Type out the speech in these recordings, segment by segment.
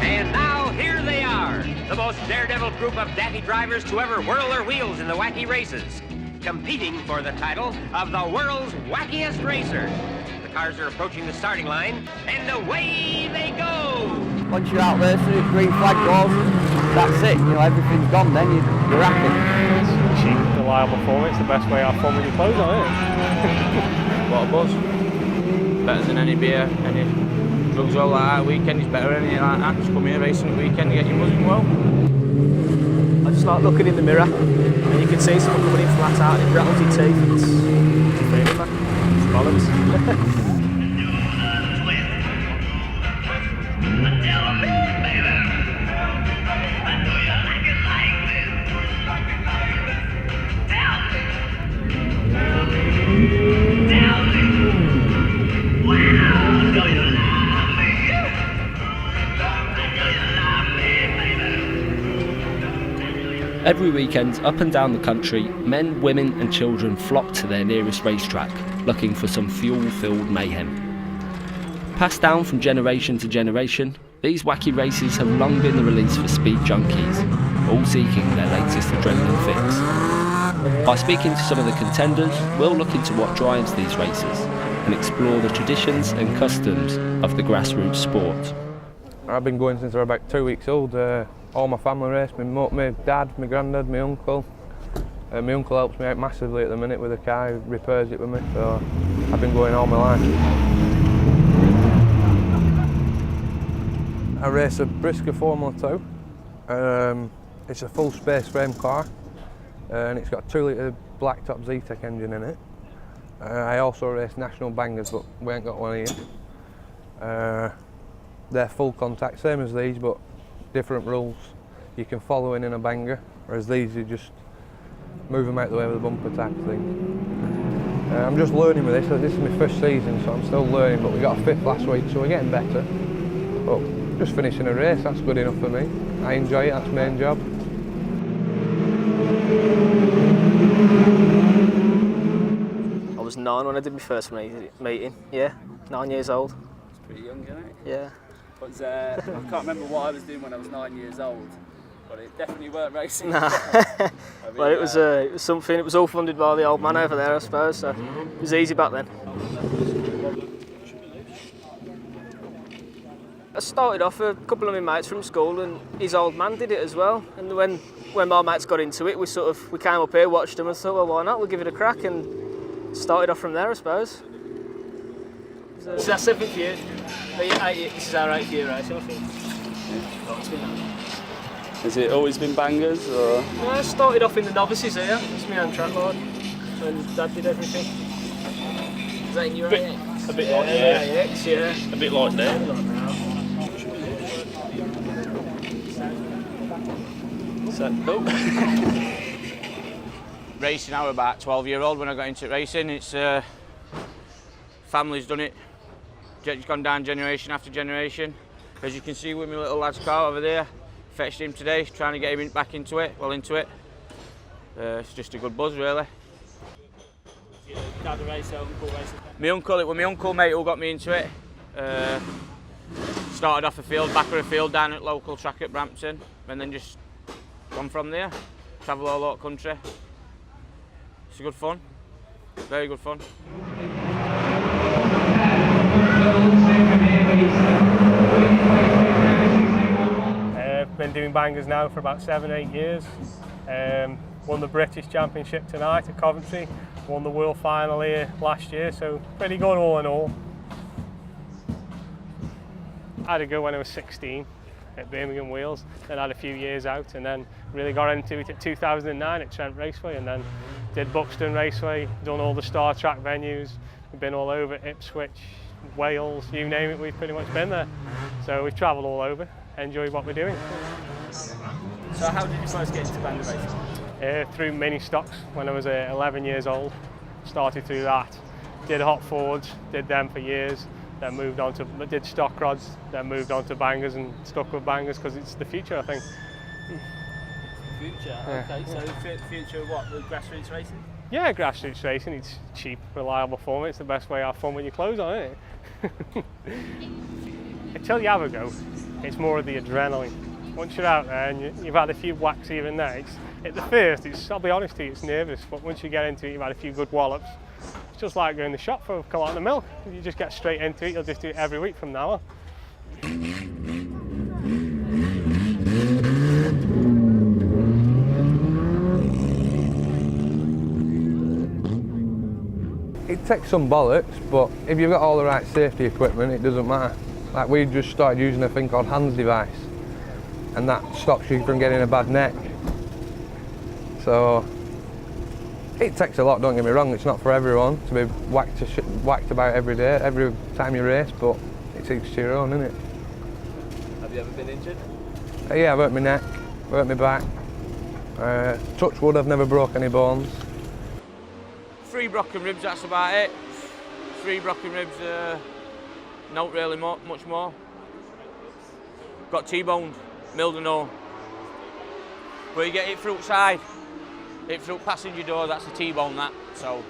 And now here they are, the most daredevil group of daffy drivers to ever whirl their wheels in the wacky races, competing for the title of the world's wackiest racer. The cars are approaching the starting line, and away they go! Once you're out there, as soon as the green flag goes, that's it. You know, everything's gone then, you're happy. It's cheap, reliable form. It's the best way to have fun with your clothes on, isn't it? What a buzz. Better than any beer, any drugs all like that. Weekend is better than anything like that. Just come here racing at the weekend to get your buzzing well. I just start looking in the mirror and you can see someone coming in flat out and it rattles your teeth. It's a feeling, man. It's bollocks. Every weekend, up and down the country, men, women and children flock to their nearest racetrack, looking for some fuel-filled mayhem. Passed down from generation to generation, these wacky races have long been the release for speed junkies, all seeking their latest adrenaline fix. By speaking to some of the contenders, we'll look into what drives these races and explore the traditions and customs of the grassroots sport. I've been going since I was about 2 weeks old. All my family race, my dad, my granddad, my uncle. My uncle helps me out massively at the minute with the car, he repairs it with me, so I've been going all my life. I race a Brisker Formula 2. It's a full space frame car and it's got a 2 litre blacktop Z-Tech engine in it. I also race national bangers, but we ain't got one here. They're full contact, same as these, but different rules. You can follow in a banger, whereas these you just move them out the way with a bumper type thing. I'm just learning with this. This is my first season, so I'm still learning, but we got a 5th last week, so we're getting better. But just finishing a race, that's good enough for me. I enjoy it, that's my main job. I was 9 when I did my first meeting, yeah, 9 years old. It's pretty young, isn't it? Yeah. I can't remember what I was doing when I was 9 years old, but it definitely weren't racing. Nah. Well, it was something. It was all funded by the old man over there, I suppose. So it was easy back then. I started off a couple of my mates from school, and his old man did it as well. And when my mates got into it, we came up here, watched them, and thought, well, why not? We'll give it a crack, and started off from there, I suppose. This is our 7th year. This is our 8th year race, I think. Has it always been bangers, or? No, I started off in the novices here. It's my own track line. And Dad did everything. Is that in your AX? A bit like there. AX, yeah. A bit like there. Racing, I was about 12-year-old when I got into racing. It's family's done it. It's gone down generation after generation. As you can see with my little lad's car over there, fetched him today, trying to get him back into it, It's just a good buzz, really. Dad racer, uncle racer? It was my uncle, mate, who got me into it. Started off back of a field down at local track at Brampton, and then just gone from there. Travel all over the country. It's good fun, very good fun. Been doing bangers now for about 7-8 years. Won the British Championship tonight at Coventry. Won the World Final here last year, so pretty good all in all. I had a go when I was 16 at Birmingham Wheels, then had a few years out, and then really got into it at 2009 at Trent Raceway, and then did Buxton Raceway, done all the Star Track venues. We've been all over, Ipswich, Wales, you name it, we've pretty much been there. So we've travelled all over, enjoy what we're doing. So how did you first get into banger racing? Through mini stocks when I was 11 years old. Started through that. Did hot Fords, did them for years, then moved on to, did stock rods, then moved on to bangers and stuck with bangers because it's the future, I think. Future, okay, so future what, with grassroots racing? Yeah, grassroots racing, it's cheap, reliable form, it's the best way to have fun with your clothes on, isn't it? Until you have a go, It's more of the adrenaline. Once you're out there and you've had a few whacks here and there, at the first, I'll be honest with you, it's nervous, but once you get into it, you've had a few good wallops. It's just like going to the shop for a carton of milk. You just get straight into it, you'll just do it every week from now on. It takes some bollocks, but if you've got all the right safety equipment, it doesn't matter. Like, we just started using a thing called hands device, and that stops you from getting a bad neck. So it takes a lot, don't get me wrong, it's not for everyone to be whacked about every day, every time you race, but it's each to your own, isn't it? Have you ever been injured? Yeah, I've hurt my neck, hurt my back. Touch wood, I've never broke any bones. 3 broken ribs, that's about it. 3 broken ribs, not really much more. Got T-boned, milled and all. Where you get hit through side, hit through passenger door, that's a T-bone that. So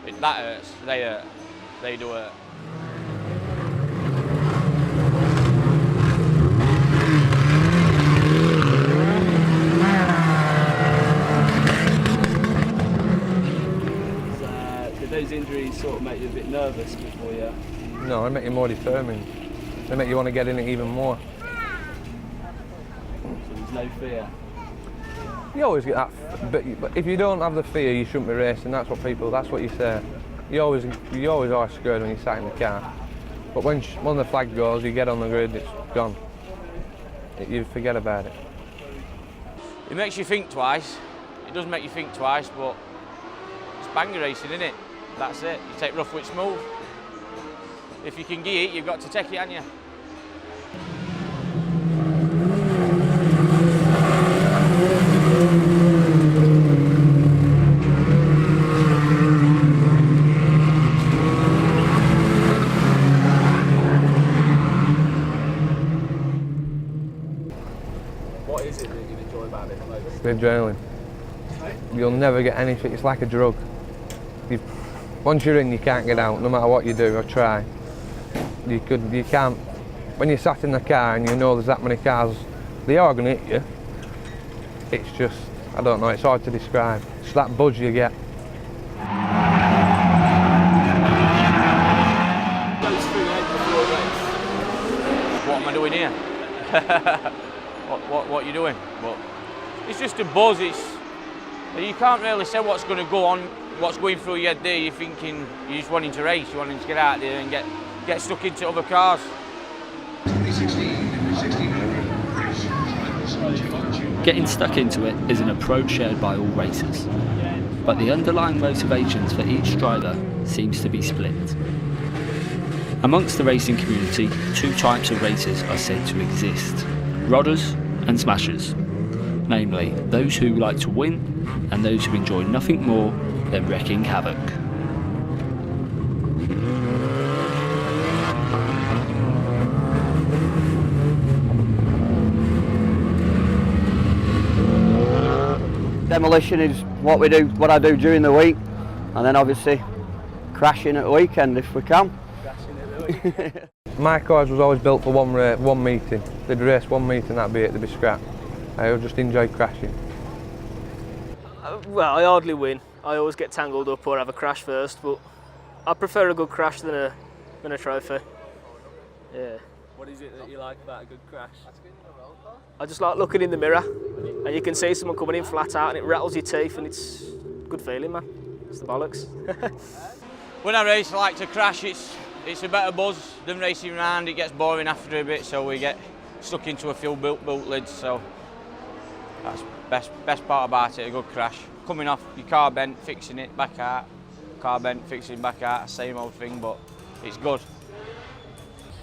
that hurts, they hurt, they do hurt. Those injuries sort of make you a bit nervous before you... No, they make you more determined. They make you want to get in it even more. So there's no fear? You always get that, but if you don't have the fear, you shouldn't be racing. That's what you say. You always are scared when you sat in the car. But when the flag goes, you get on the grid, it's gone. You forget about it. It makes you think twice. It does make you think twice, but it's banger racing, isn't it? That's it. You take rough with smooth. If you can gear it, you've got to take it, haven't you? What is it that you enjoy about it most? The adrenaline. You'll never get anything. It's like a drug. Once you're in, you can't get out, no matter what you do or try. You can't. When you're sat in the car and you know there's that many cars, they are going to hit you. It's just, I don't know, it's hard to describe. It's that buzz you get. What am I doing here? what are you doing? But it's just a buzz. You can't really say what's going to go on, what's going through your head there. You're thinking, you're just wanting to race, you're wanting to get out there and get stuck into other cars. Getting stuck into it is an approach shared by all racers, but the underlying motivations for each driver seems to be split. Amongst the racing community, 2 types of racers are said to exist: rodders and smashers, namely those who like to win and those who enjoy nothing more than wreaking havoc. Demolition is what I do during the week, and then obviously crashing at the weekend if we can. My cars was always built for one meeting. They'd race one meeting, that'd be it, they'd be scrapped. I just enjoy crashing. Well, I hardly win. I always get tangled up or have a crash first, but I prefer a good crash than a trophy. Yeah. What is it that you like about a good crash? I just like looking in the mirror and you can see someone coming in flat out and it rattles your teeth and it's a good feeling, man. It's the bollocks. When I race, I like to crash. It's a better buzz than racing around. It gets boring after a bit, so we get stuck into a few bootlids. So that's best part about it, a good crash. Coming off your car bent, fixing it, back out. Car bent, fixing back out, same old thing, but it's good.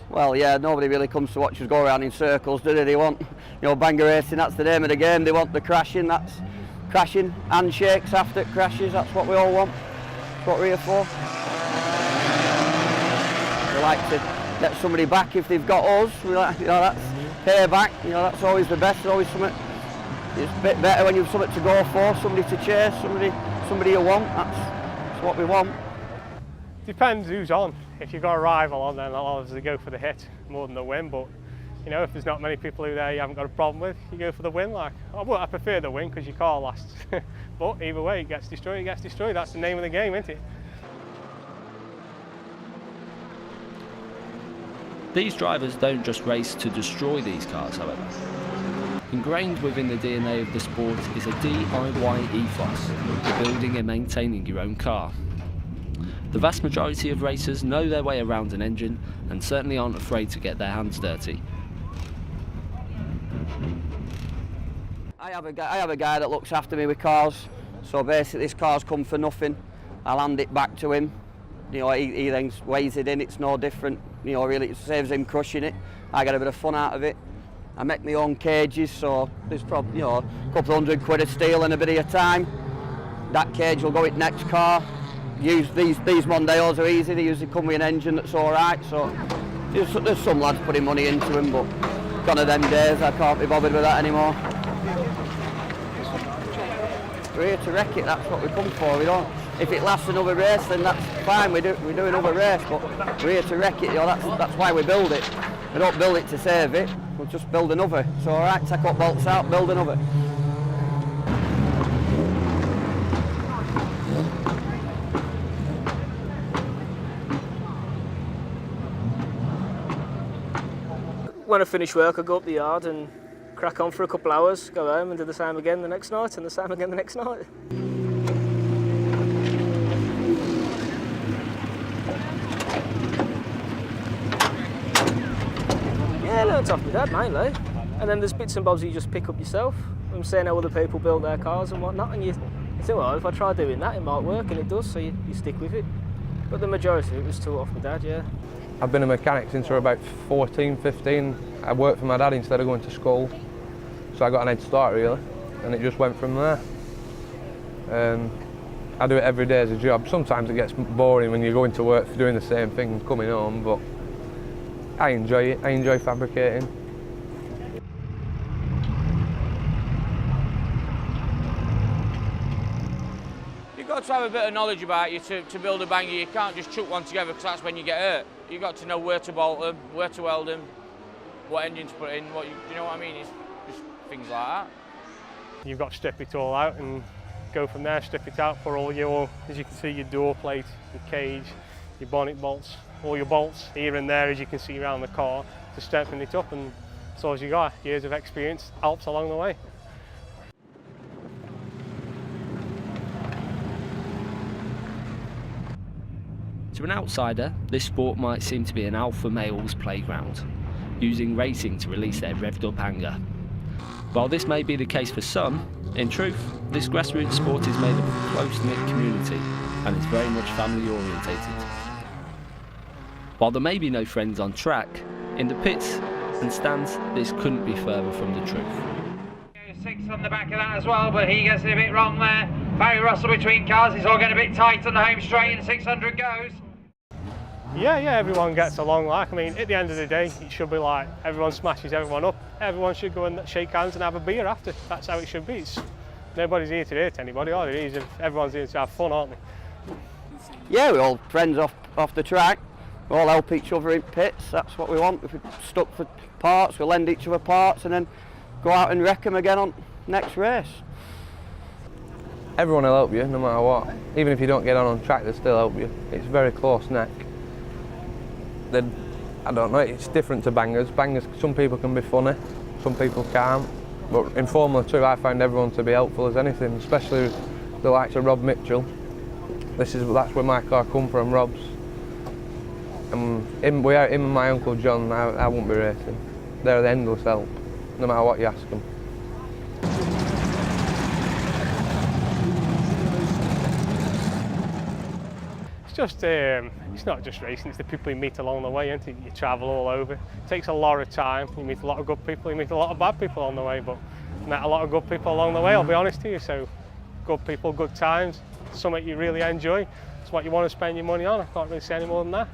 Well, yeah, nobody really comes to watch us go around in circles, do they? They want, banger racing, that's the name of the game. They want the crashing, that's crashing, handshakes after it crashes, that's what we all want. That's what we're here for. We like to get somebody back if they've got us. We like, that's payback, that's always the best, always something. It's a bit better when you've something to go for, somebody to chase, somebody you want, that's what we want. Depends who's on. If you've got a rival on, then I'll obviously go for the hit more than the win, but You know, if there's not many people who there you haven't got a problem with, you go for the win. Like, I prefer the win because your car lasts. But either way, it gets destroyed, it gets destroyed. That's the name of the game, isn't it? These drivers don't just race to destroy these cars, however. Ingrained within the DNA of the sport is a DIY ethos, for building and maintaining your own car. The vast majority of racers know their way around an engine and certainly aren't afraid to get their hands dirty. I have a guy that looks after me with cars, so basically this car's come for nothing. I'll hand it back to him. You know, he then weighs it in, it's no different. You know, really it saves him crushing it. I get a bit of fun out of it. I make my own cages, so there's probably, you know, a couple £100 of steel and a bit of your time. That cage will go in next car. Use these Mondeos are easy, they usually come with an engine that's alright, so there's some lads putting money into them, but gone are them days, I can't be bothered with that anymore. We're here to wreck it, that's what we come for. We don't, if it lasts another race, then that's fine, we do another race, but we're here to wreck it, you know, that's why we build it. We don't build it to save it, we'll just build another. So alright, take what bolts out, build another. When I finish work, I go up the yard and crack on for a couple of hours, go home and do the same again the next night and the same again the next night. Yeah, I learnt off my dad mainly. And then there's bits and bobs you just pick up yourself. I'm seeing how other people build their cars and whatnot, and you think, well, if I try doing that, it might work, and it does, so you stick with it. But the majority of it was taught off my dad, yeah. I've been a mechanic since I was about 14, 15. I worked for my dad instead of going to school. So I got an head start really, and it just went from there. I do it every day as a job. Sometimes it gets boring when you're going to work for doing the same thing and coming home, but I enjoy it. I enjoy fabricating. You've got to have a bit of knowledge about you to build a banger. You can't just chuck one together because that's when you get hurt. You've got to know where to bolt them, where to weld them, what engine to put in, do you know what I mean? It's just things like that. You've got to strip it all out and go from there, strip it out for all your, as you can see, your door plate, your cage, your bonnet bolts, all your bolts here and there, as you can see around the car, to strengthen it up, and so as you got years of experience helps along the way. To an outsider, this sport might seem to be an alpha male's playground, using racing to release their revved up anger. While this may be the case for some, in truth, this grassroots sport is made up of a close-knit community and is very much family orientated. While there may be no friends on track, in the pits and stands this couldn't be further from the truth. 6 on the back of that as well, but he gets it a bit wrong there. Barry Russell between cars, it's all getting a bit tight on the home straight, and 600 goes. Yeah, everyone gets along. Like, I mean, at the end of the day, it should be like everyone smashes everyone up. Everyone should go and shake hands and have a beer after. That's how it should be. Nobody's here to hurt anybody, are they? Everyone's here to have fun, aren't they? Yeah, we're all friends off the track. We all help each other in pits. That's what we want. If we're stuck for parts, we'll lend each other parts and then go out and wreck them again on next race. Everyone will help you, no matter what. Even if you don't get on track, they'll still help you. It's very close neck. Then, I don't know, it's different to bangers. Bangers, some people can be funny, some people can't. But in Formula 2, I find everyone to be helpful as anything, especially the likes of Rob Mitchell. That's where my car come from, Rob's. And him and my Uncle John, I wouldn't be racing. They're the endless help, no matter what you ask them. It's not just racing, it's the people you meet along the way, isn't it? You travel all over. It takes a lot of time, you meet a lot of good people, you meet a lot of bad people on the way, but met a lot of good people along the way, I'll be honest to you. So good people, good times, something you really enjoy. It's what you want to spend your money on, I can't really say any more than that.